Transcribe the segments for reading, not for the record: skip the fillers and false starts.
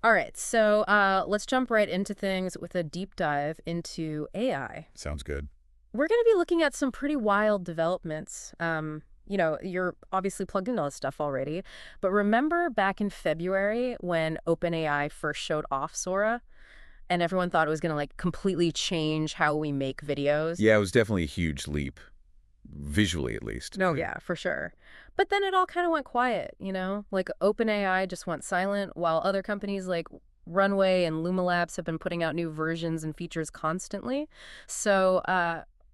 All right, so let's jump right into things with a deep dive into AI. Sounds good. We're going to be looking at some pretty wild developments. You're obviously plugged into all this stuff already, but remember back in February when OpenAI first showed off Sora, and everyone thought it was going to like completely change how we make videos? Yeah, it was definitely a huge leap, visually at least. No, yeah, for sure. But then it all kind of went quiet, Like OpenAI just went silent while other companies like Runway and Llama Labs have been putting out new versions and features constantly. So,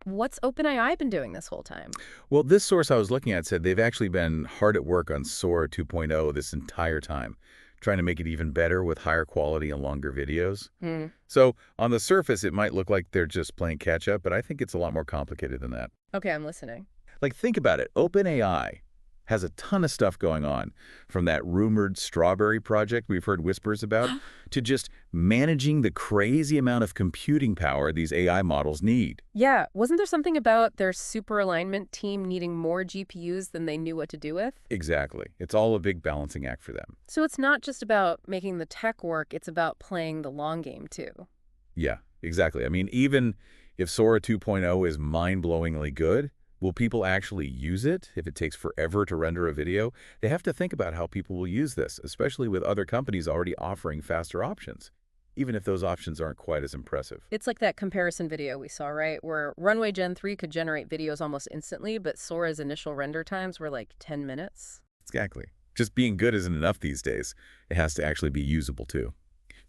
what's OpenAI been doing this whole time? Well, this source I was looking at said they've actually been hard at work on Sora 2.0 this entire time, trying to make it even better with higher quality and longer videos. Hmm. So on the surface, it might look like they're just playing catch up, but I think it's a lot more complicated than that. Okay, I'm listening. Like, think about it. OpenAI has a ton of stuff going on, from that rumored strawberry project we've heard whispers about, to just managing the crazy amount of computing power these AI models need. Yeah, wasn't there something about their super alignment team needing more GPUs than they knew what to do with? Exactly. It's all a big balancing act for them. So it's not just about making the tech work, it's about playing the long game too. Yeah, exactly. I mean, even if Sora 2.0 is mind-blowingly good, will people actually use it if it takes forever to render a video? They have to think about how people will use this, especially with other companies already offering faster options, even if those options aren't quite as impressive. It's like that comparison video we saw, right? Where Runway Gen 3 could generate videos almost instantly, but Sora's initial render times were like 10 minutes. Exactly. Just being good isn't enough these days. It has to actually be usable too.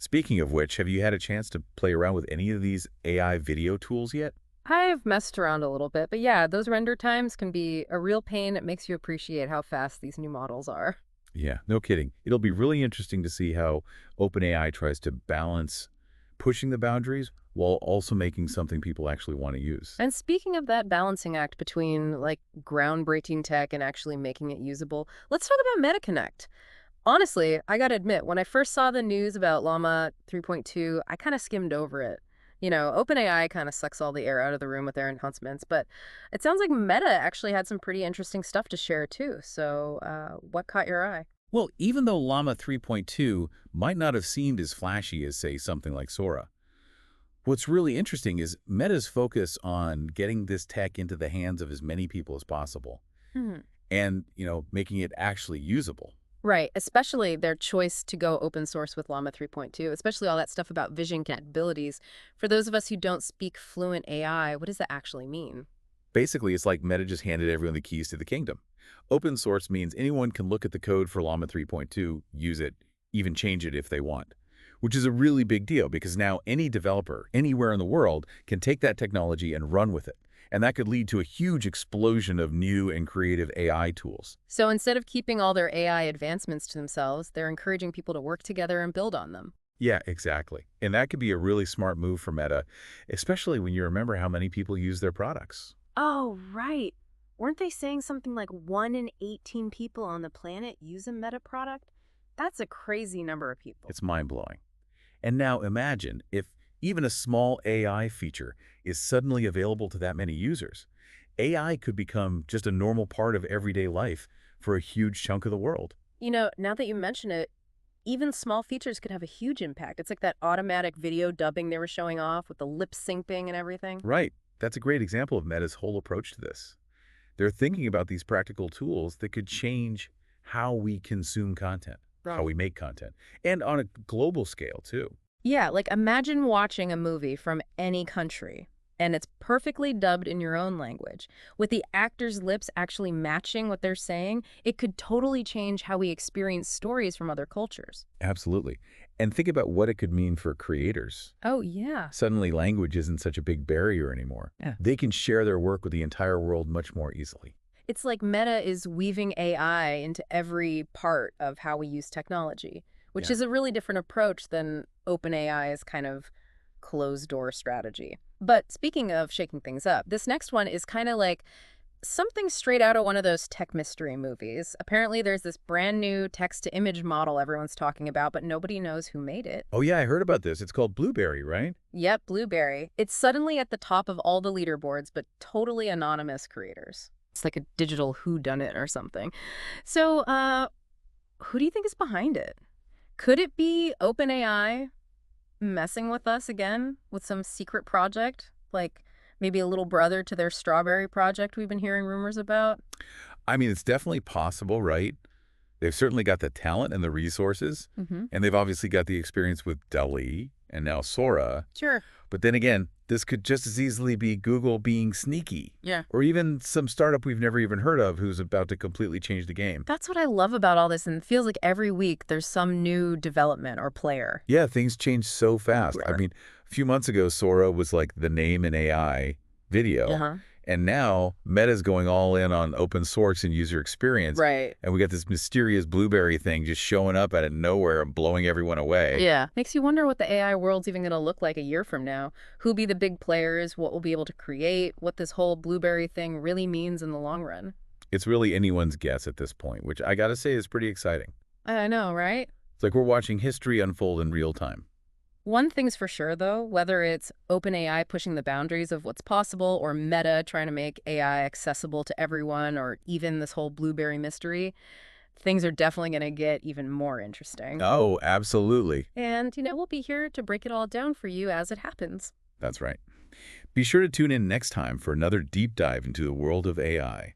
Speaking of which, have you had a chance to play around with any of these AI video tools yet? I've messed around a little bit, but yeah, those render times can be a real pain. It makes you appreciate how fast these new models are. Yeah, no kidding. It'll be really interesting to see how OpenAI tries to balance pushing the boundaries while also making something people actually want to use. And speaking of that balancing act between like groundbreaking tech and actually making it usable, let's talk about MetaConnect. Honestly, I gotta admit, when I first saw the news about Llama 3.2, I kind of skimmed over it. OpenAI kind of sucks all the air out of the room with their announcements, but it sounds like Meta actually had some pretty interesting stuff to share too. So, what caught your eye? Well, even though Llama 3.2 might not have seemed as flashy as, say, something like Sora, what's really interesting is Meta's focus on getting this tech into the hands of as many people as possible Hmm. and, making it actually usable. Right, especially their choice to go open source with Llama 3.2, especially all that stuff about vision capabilities. For those of us who don't speak fluent AI, what does that actually mean? Basically, it's like Meta just handed everyone the keys to the kingdom. Open source means anyone can look at the code for Llama 3.2, use it, even change it if they want, which is a really big deal because now any developer anywhere in the world can take that technology and run with it. And that could lead to a huge explosion of new and creative AI tools. So instead of keeping all their AI advancements to themselves, they're encouraging people to work together and build on them. Yeah, exactly. And that could be a really smart move for Meta, especially when you remember how many people use their products. Oh, right. Weren't they saying something like 1 in 18 people on the planet use a Meta product? That's a crazy number of people. It's mind-blowing. And now imagine if even a small AI feature is suddenly available to that many users. AI could become just a normal part of everyday life for a huge chunk of the world. Now that you mention it, even small features could have a huge impact. It's like that automatic video dubbing they were showing off with the lip syncing and everything. Right. That's a great example of Meta's whole approach to this. They're thinking about these practical tools that could change how we consume content, how Right. we make content, and on a global scale, too. Yeah, like imagine watching a movie from any country and it's perfectly dubbed in your own language. With the actors' lips actually matching what they're saying, it could totally change how we experience stories from other cultures. Absolutely. And think about what it could mean for creators. Oh, yeah. Suddenly, language isn't such a big barrier anymore. Yeah. They can share their work with the entire world much more easily. It's like Meta is weaving AI into every part of how we use technology, which Yeah. is a really different approach than OpenAI's kind of closed door strategy. But speaking of shaking things up, this next one is kind of like something straight out of one of those tech mystery movies. Apparently, there's this brand new text to image model everyone's talking about, but nobody knows who made it. Oh, yeah, I heard about this. It's called Blueberry, right? Yep, Blueberry. It's suddenly at the top of all the leaderboards, but totally anonymous creators. It's like a digital whodunit or something. So, who do you think is behind it? Could it be OpenAI messing with us again with some secret project? Like maybe a little brother to their strawberry project we've been hearing rumors about? I mean, it's definitely possible, right? They've certainly got the talent and the resources, Mm-hmm. and they've obviously got the experience with Dali and now Sora. Sure. But then again, this could just as easily be Google being sneaky, Yeah. or even some startup we've never even heard of who's about to completely change the game. That's what I love about all this, and it feels like every week there's some new development or player. Yeah, things change so fast. I Everywhere. mean, a few months ago, Sora was like the name in AI video, Uh-huh. and now Meta's going all in on open source and user experience, Right. and we got this mysterious blueberry thing just showing up out of nowhere and blowing everyone away. Yeah. Makes you wonder what the AI world's even going to look like a year from now. Who'll be the big players, what we'll be able to create, what this whole blueberry thing really means in the long run. It's really anyone's guess at this point, which I gotta say is pretty exciting. I know, right? It's like we're watching history unfold in real time. One thing's for sure, though, whether it's OpenAI pushing the boundaries of what's possible or Meta trying to make AI accessible to everyone or even this whole blueberry mystery, things are definitely going to get even more interesting. Oh, absolutely. And, we'll be here to break it all down for you as it happens. That's right. Be sure to tune in next time for another deep dive into the world of AI.